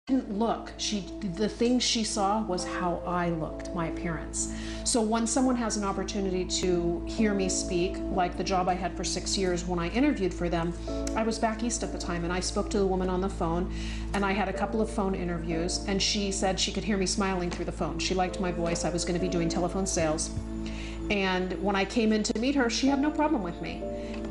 Didn't look. The thing she saw was how I looked, my appearance. So when someone has an opportunity to hear me speak, like the job I had for 6 years when I interviewed for them, I was back east at the time, and I spoke to the woman on the phone, and I had a couple of phone interviews, and she said she could hear me smiling through the phone. She liked my voice. I was going to be doing telephone sales. And when I came in to meet her, she had no problem with me.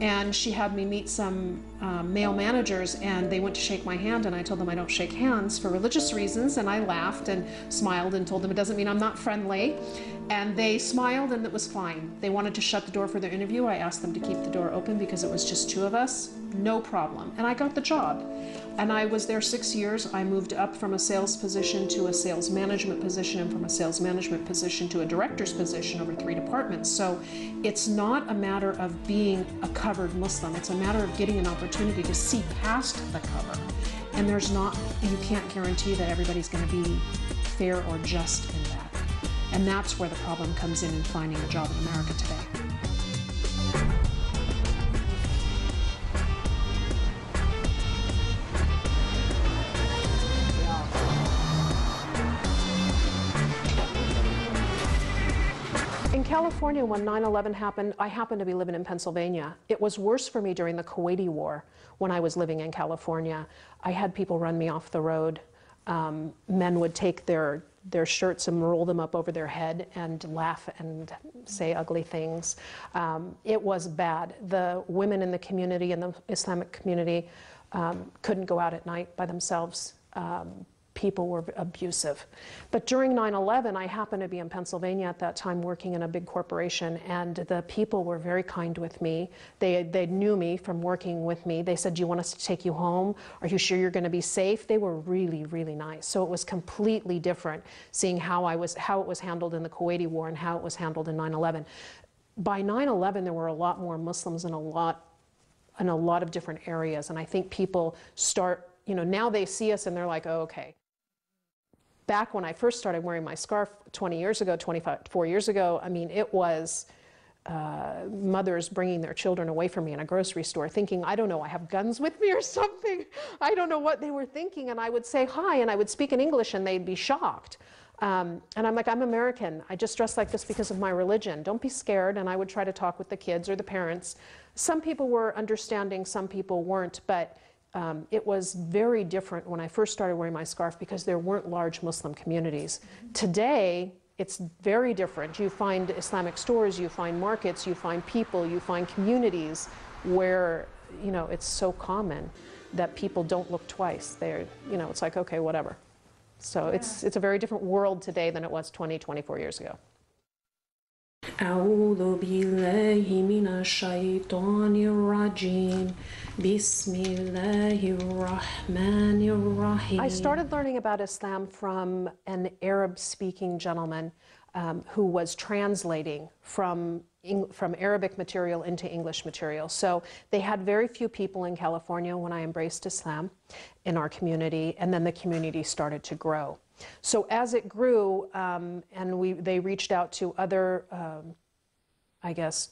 And she had me meet some male managers, and they went to shake my hand, and I told them I don't shake hands for religious reasons, and I laughed and smiled and told them it doesn't mean I'm not friendly. And they smiled, and it was fine. They wanted to shut the door for their interview. I asked them to keep the door open because it was just two of us. No problem. And I got the job. And I was there 6 years. I moved up from a sales position to a sales management position, and from a sales management position to a director's position over 3 departments. So it's not a matter of being a covered Muslim. It's a matter of getting an opportunity to see past the cover. And you can't guarantee that everybody's going to be fair or just in that. And that's where the problem comes in finding a job in America today. In California, when 9/11 happened, I happened to be living in Pennsylvania. It was worse for me during the Kuwaiti War when I was living in California. I had people run me off the road. Men would take their shirts and roll them up over their head and laugh and say ugly things. It was bad. The women in the community, in the Islamic community, couldn't go out at night by themselves. People were abusive. But during 9/11, I happened to be in Pennsylvania at that time working in a big corporation, and the people were very kind with me. They knew me from working with me. They said, "Do you want us to take you home? Are you sure you're going to be safe?" They were really, really nice. So it was completely different seeing how it was handled in the Kuwaiti War and how it was handled in 9/11. By 9/11, there were a lot more Muslims in a lot of different areas, and I think people start, now they see us and they're like, "Oh, okay." Back when I first started wearing my scarf 20 years ago, 24 years ago, I mean, it was mothers bringing their children away from me in a grocery store thinking, I don't know, I have guns with me or something. I don't know what they were thinking. And I would say hi, and I would speak in English, and they'd be shocked. And I'm like, I'm American. I just dress like this because of my religion. Don't be scared. And I would try to talk with the kids or the parents. Some people were understanding, some people weren't, but it was very different when I first started wearing my scarf because there weren't large Muslim communities. Today, it's very different. You find Islamic stores, you find markets, you find people, you find communities where, it's so common that people don't look twice. They're, it's like, okay, whatever. So yeah. It's a very different world today than it was 24 years ago. أعوذ بالله من الشيطان الرجيم بسم الله الرحمن الرحيم. I started learning about Islam from an Arab-speaking gentleman who was translating from Arabic material into English material. So they had very few people in California when I embraced Islam in our community, and then the community started to grow. So as it grew, and they reached out to other,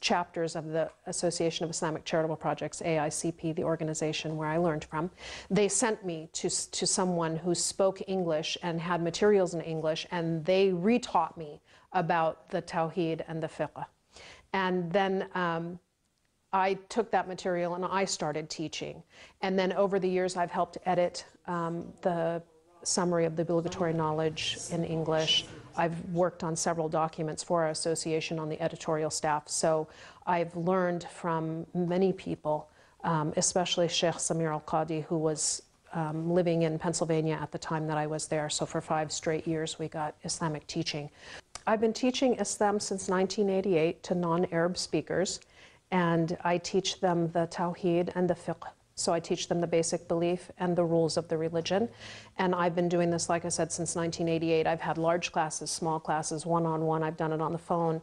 chapters of the Association of Islamic Charitable Projects, AICP, the organization where I learned from. They sent me to someone who spoke English and had materials in English, and they retaught me about the Tawheed and the Fiqh. And then I took that material and I started teaching. And then over the years, I've helped edit the summary of the obligatory knowledge in English. I've worked on several documents for our association on the editorial staff. So I've learned from many people, especially Sheikh Samir Al-Qadi, who was living in Pennsylvania at the time that I was there. So for 5 straight years, we got Islamic teaching. I've been teaching Islam since 1988 to non-Arab speakers, and I teach them the Tawheed and the Fiqh. So I teach them the basic belief and the rules of the religion. And I've been doing this, like I said, since 1988. I've had large classes, small classes, one-on-one. I've done it on the phone.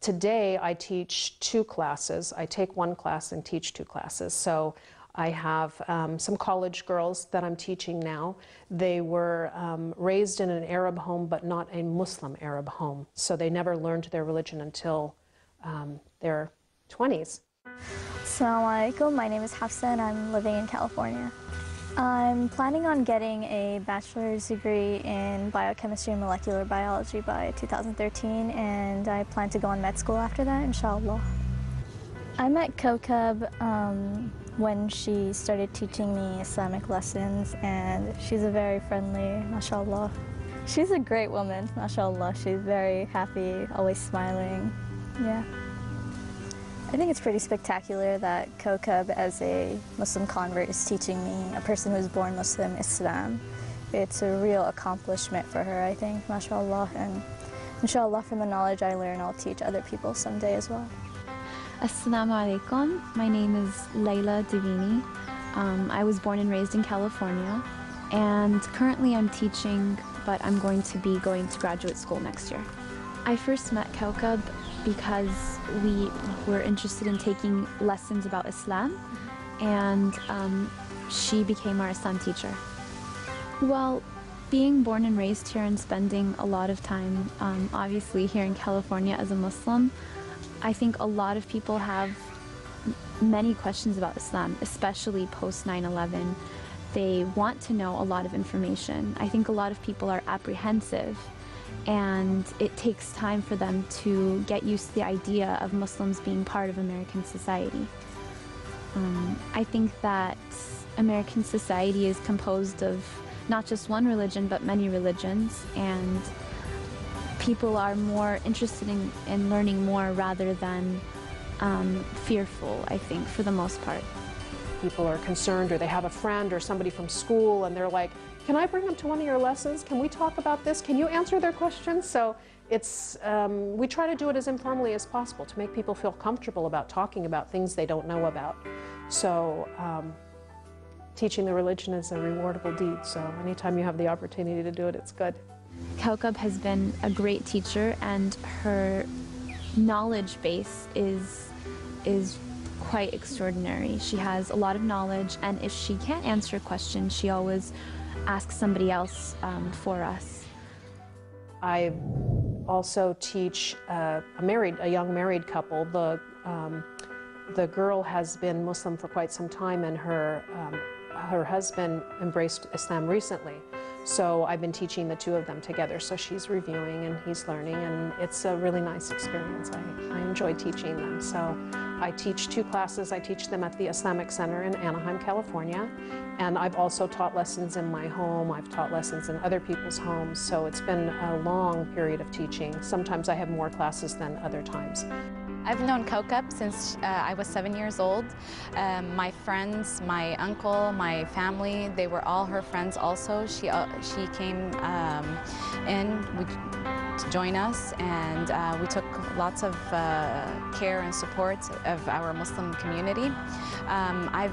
Today, I teach 2 classes. I take 1 class and teach 2 classes. So I have some college girls that I'm teaching now. They were raised in an Arab home, but not a Muslim Arab home. So they never learned their religion until their 20s. Assalamu alaikum, my name is Hafsa and I'm living in California. I'm planning on getting a bachelor's degree in biochemistry and molecular biology by 2013, and I plan to go on med school after that, inshallah. I met Kokab when she started teaching me Islamic lessons, and she's a very friendly, mashallah. She's a great woman, mashallah. She's very happy, always smiling, yeah. I think it's pretty spectacular that Kokab, as a Muslim convert, is teaching me, a person who's born Muslim, Islam. It's a real accomplishment for her, I think, mashallah, and inshallah from the knowledge I learn, I'll teach other people someday as well. Assalamu alaikum. My name is Layla Divini. I was born and raised in California, and currently I'm teaching, but I'm going to be going to graduate school next year. I first met Kokab because we were interested in taking lessons about Islam, and she became our Islam teacher. Well, being born and raised here and spending a lot of time, obviously here in California as a Muslim, I think a lot of people have many questions about Islam, especially post 9/11. They want to know a lot of information. I think a lot of people are apprehensive, and it takes time for them to get used to the idea of Muslims being part of American society. I think that American society is composed of not just one religion, but many religions, and people are more interested in learning more rather than fearful, I think, for the most part. People are concerned, or they have a friend or somebody from school, and they're like, can I bring them to one of your lessons? Can we talk about this? Can you answer their questions? So it's, we try to do it as informally as possible to make people feel comfortable about talking about things they don't know about. So teaching the religion is a rewardable deed. So anytime you have the opportunity to do it, it's good. Kokab has been a great teacher, and her knowledge base is quite extraordinary. She has a lot of knowledge, and if she can't answer a question, she always asks somebody else for us. I also teach a young married couple. The girl has been Muslim for quite some time, and her husband embraced Islam recently. So I've been teaching the two of them together. So she's reviewing and he's learning, and it's a really nice experience. I enjoy teaching them. So I teach 2 classes. I teach them at the Islamic Center in Anaheim, California. And I've also taught lessons in my home. I've taught lessons in other people's homes. So it's been a long period of teaching. Sometimes I have more classes than other times. I've known Kokab since I was 7 years old. My friends, my uncle, my family, they were all her friends also. She came in to join us, and we took lots of care and support of our Muslim community. I've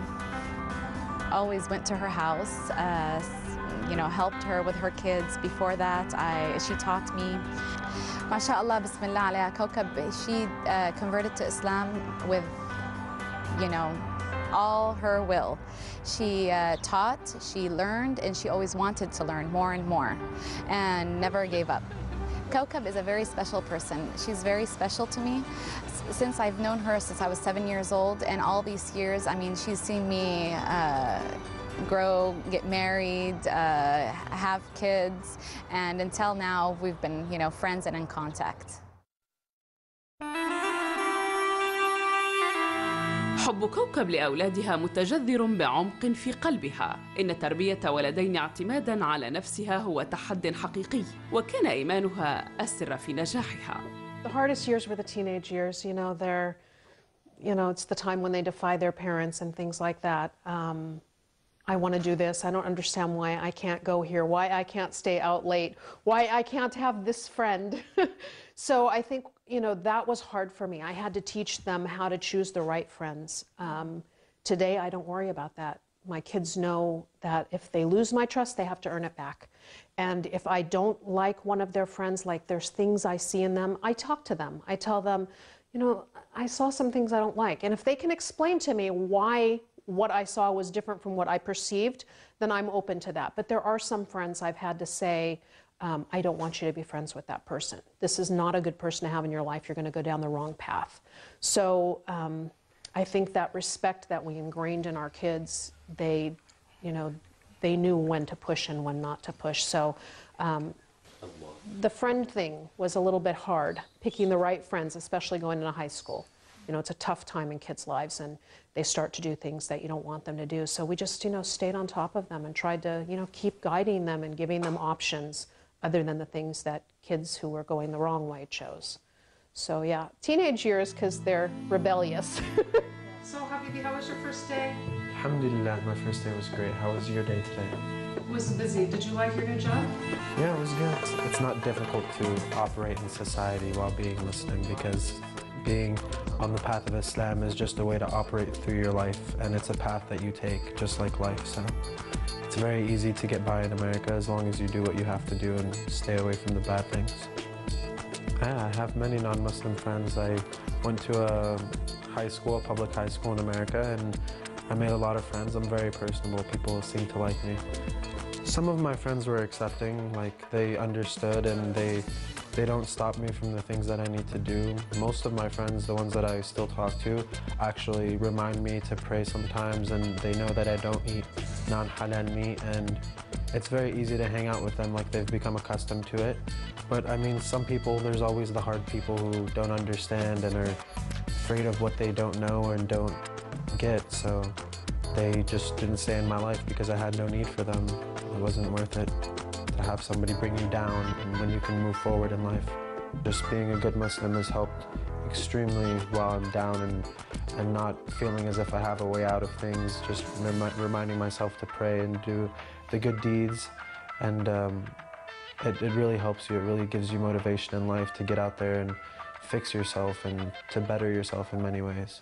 always went to her house, you know, helped her with her kids. Before that, she taught me. MashaAllah, Bismillah alayha, Kokab, she converted to Islam with, you know, all her will. She taught, she learned, and she always wanted to learn more and more, and never gave up. Kokab is a very special person. She's very special to me. Since I've known her since I was 7 years old, and all these years, I mean, she's seen me grow, get married, have kids, and until now we've been, you know, friends and in contact. حب كوكب لأولادها متجذر بعمق في قلبها. إن تربية ولدين اعتماداً على نفسها هو تحد حقيقي، وكان إيمانها السر في نجاحها. The hardest years were the teenage years. It's the time when they defy their parents and things like that. I want to do this. I don't understand why I can't go here, why I can't stay out late, why I can't have this friend. So I think, that was hard for me. I had to teach them how to choose the right friends. Today, I don't worry about that. My kids know that if they lose my trust, they have to earn it back. And if I don't like one of their friends, like there's things I see in them, I talk to them. I tell them, I saw some things I don't like. And if they can explain to me why what I saw was different from what I perceived, then I'm open to that. But there are some friends I've had to say, I don't want you to be friends with that person. This is not a good person to have in your life. You're going to go down the wrong path. So I think that respect that we ingrained in our kids, they they knew when to push and when not to push. So the friend thing was a little bit hard, picking the right friends, especially going into high school. You know, it's a tough time in kids' lives, and they start to do things that you don't want them to do. So we just, you know, stayed on top of them and tried to, you know, keep guiding them and giving them options other than the things that kids who were going the wrong way chose. So yeah, teenage years, because they're rebellious. So Habibi, how was your first day? Alhamdulillah, my first day was great. How was your day today? It was busy. Did you like your new job? Yeah, it was good. It's not difficult to operate in society while being Muslim, because being on the path of Islam is just a way to operate through your life, and it's a path that you take just like life. So it's very easy to get by in America as long as you do what you have to do and stay away from the bad things. Yeah, I have many non-Muslim friends. I went to a high school, a public high school in America, and I made a lot of friends. I'm very personable. People seem to like me. Some of my friends were accepting, like they understood, and they don't stop me from the things that I need to do. Most of my friends, the ones that I still talk to, actually remind me to pray sometimes, and they know that I don't eat non-halal meat, and it's very easy to hang out with them, like they've become accustomed to it. But I mean, some people, there's always the hard people who don't understand and are afraid of what they don't know and don't get, so they just didn't stay in my life because I had no need for them. It wasn't worth it to have somebody bring you down and when you can move forward in life. Just being a good Muslim has helped extremely while I'm down and not feeling as if I have a way out of things, just reminding myself to pray and do the good deeds, and it really helps you. It really gives you motivation in life to get out there and fix yourself and to better yourself in many ways.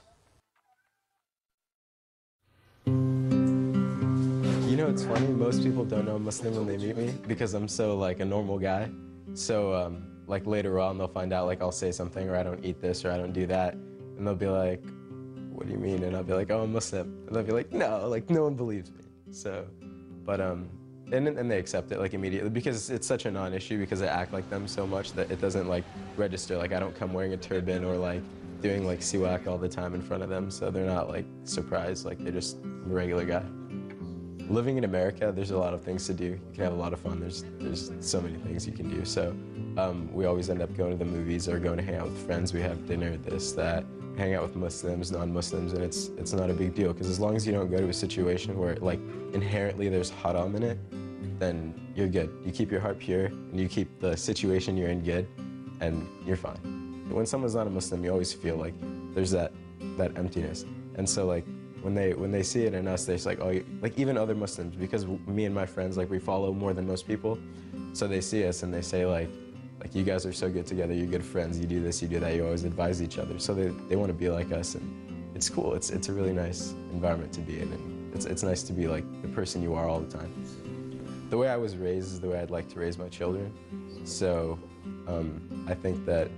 You know, it's funny, most people don't know I'm Muslim when they meet me because I'm so like a normal guy. So like later on they'll find out, like I'll say something, or I don't eat this, or I don't do that, and they'll be like, what do you mean? And I'll be like, oh, I'm Muslim. And they'll be like, no, like no one believes me. So, but and they accept it like immediately because it's such a non-issue, because I act like them so much that it doesn't like register. Like I don't come wearing a turban or like doing like siwak all the time in front of them, so they're not like surprised, like they're just a regular guy. Living in America, there's a lot of things to do. You can have a lot of fun. There's so many things you can do. So we always end up going to the movies or going to hang out with friends. We have dinner, this, that, hang out with Muslims, non-Muslims, and it's not a big deal, because as long as you don't go to a situation where like inherently there's haram in it, then you're good. You keep your heart pure and you keep the situation you're in good, and you're fine. When someone's not a Muslim, you always feel like there's that emptiness. And so like when they see it in us, they're just like, oh, like even other Muslims, because me and my friends, like we follow more than most people, so they see us and they say like you guys are so good together, you're good friends, you do this, you do that, you always advise each other. So they want to be like us, and it's cool. It's a really nice environment to be in, and it's nice to be like the person you are all the time. The way I was raised is the way I'd like to raise my children. So I think that,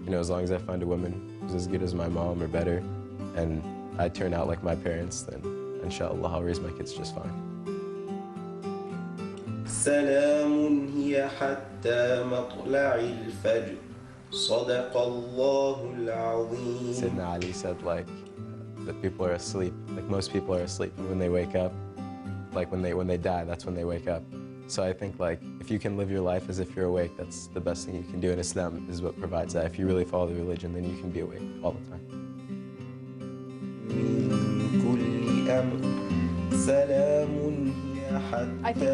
you know, as long as I find a woman who's as good as my mom or better, and I turn out like my parents, then inshallah I'll raise my kids just fine. سلام هي حتى مطلع الفجر صدق الله العظيم. Sayyidina Ali said like that people are asleep, like most people are asleep, and when they wake up, like when they die, that's when they wake up. So I think like if you can live your life as if you're awake, that's the best thing you can do, and Islam is what provides that. If you really follow the religion, then you can be awake all the time. I think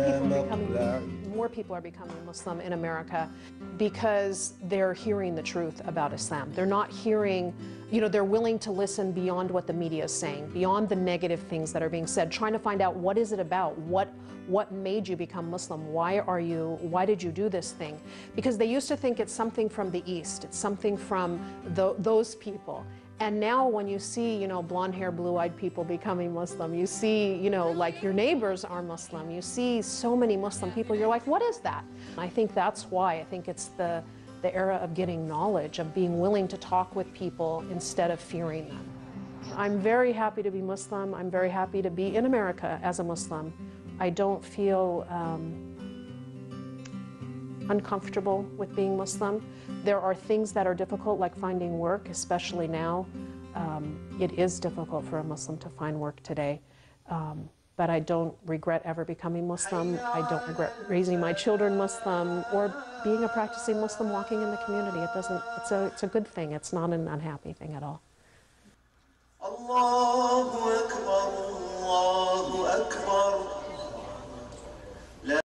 more people are becoming Muslim in America because they're hearing the truth about Islam. They're not hearing, you know, they're willing to listen beyond what the media is saying, beyond the negative things that are being said, trying to find out what is it about, what made you become Muslim, why did you do this thing? Because they used to think it's something from the East, it's something from those people. And now when you see, you know, blonde-haired, blue-eyed people becoming Muslim, you see, you know, like your neighbors are Muslim, you see so many Muslim people, you're like, what is that? I think that's why. I think it's the era of getting knowledge, of being willing to talk with people instead of fearing them. I'm very happy to be Muslim. I'm very happy to be in America as a Muslim. I don't feel uncomfortable with being Muslim. There are things that are difficult, like finding work, especially now. It is difficult for a Muslim to find work today. but I don't regret ever becoming Muslim. I don't regret raising my children Muslim or being a practicing Muslim walking in the community. It's a good thing. It's not an unhappy thing at all. Allahu Akbar.